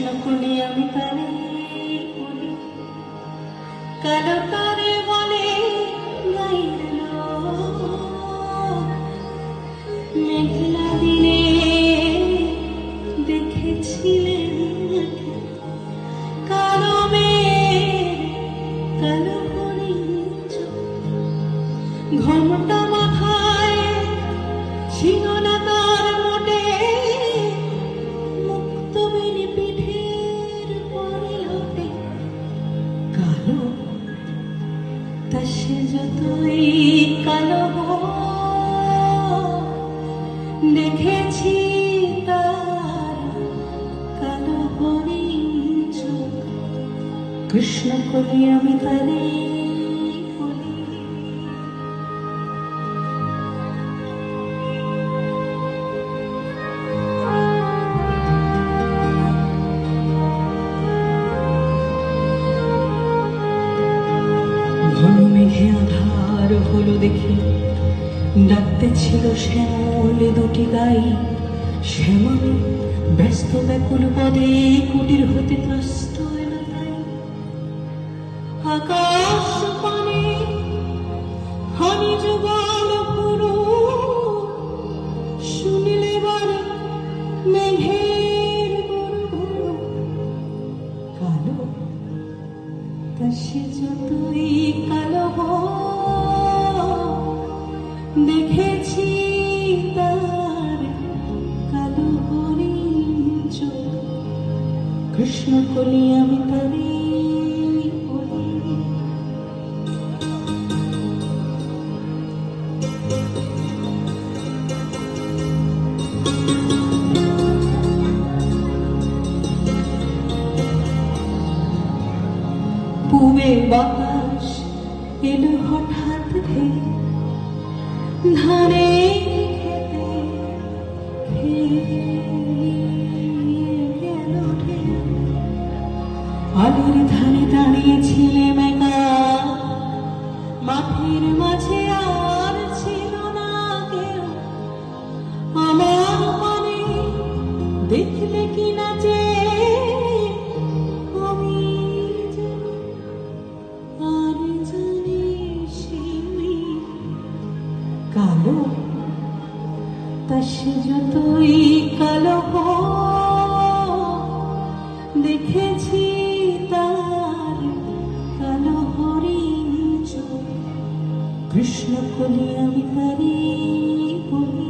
কৃষ্ণ কলি আমি তারে বলি, কালো তারে বলে গাইল মেঘলা দিনে দেখেছিলেন কালো মেঘ কালো হরিণ ঘোমটা মাথায় ছিল না তার মোটে, মুক্ত বেনি পিঠের পরে ওঠে কালো, তা সে যতই কালো দেখেছি তার কালো হরিণ চোখ। কৃষ্ণ কলি আমি তারে মেঘে আধার হলো দেখে ডাকতে ছিল শ্যামল দুটি গাই, শ্যামল ব্যস্ত ব্যাকুল পদে কুটির হতে ত্রস্ত এলো তাই। আকাশ পানে হানি যুগল পুরো শুনিলে বারে মেঘের গুরু কালো, তা সে যতই কালো দেখেছি তার কালো হরিণ চোখ। কৃষ্ণ কলি আমি তারে পুবে বাতাস এলো হঠাৎ ধেয়ে ধানে খেতে আলির ধারে দাঁড়িয়েছিলে মেঘা, মাঠের মাঝে আর ছিল না কেউ, আমার মনে দেখলে কি না যে কালো, তা সে যতই কালো দেখেছি তার কালো হরিণ চোখ। কৃষ্ণ কলি আমি তারে বলি।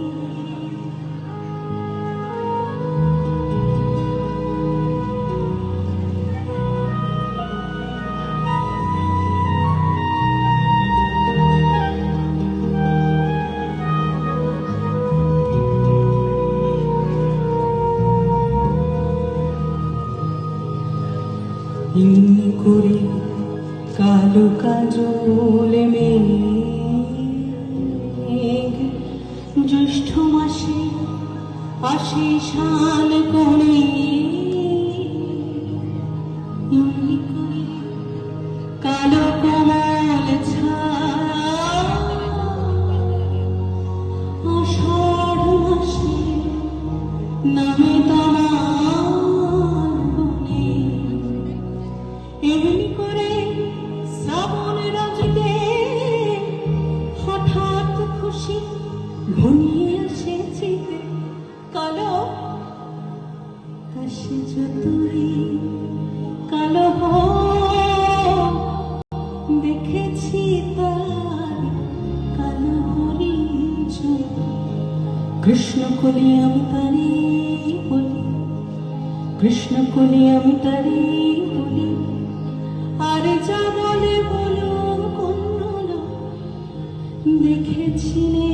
ইমনি করে কালো কাজল মেঘ জ্যৈষ্ঠ মাসে আসে শাল করে, ইমনি করে কালো কোমল আষাঢ় মাসে নামে এমনি করে শ্রাবণ রাজতে হঠাৎ খুশি ঘনিয়ে এসেছে কালো, তা সে যতই কালো দেখেছি তার কালো হরিণ চোখ। কৃষ্ণ কলি আমি তারে বলি, কৃষ্ণ কলি আমি তারে বলি। আরে যা বলে বলুন কোন দেখেছিলে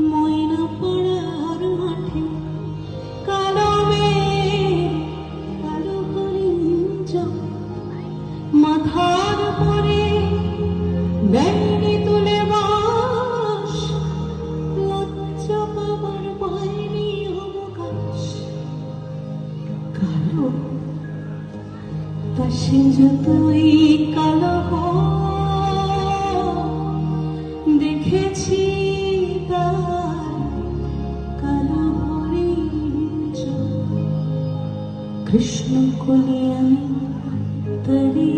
ময়না পাড়ার মাঠে কালো মেঘ কালো হরিণ চোখ, মাথার পরে ব্যাঙে তুলে বাস, লজ্জা পাবার পায়নি অবকাশ। কালো, তা সে যতই কালো দেখেছি তার কালো হরিণ চোখ। কৃষ্ণ কলি আমি তরি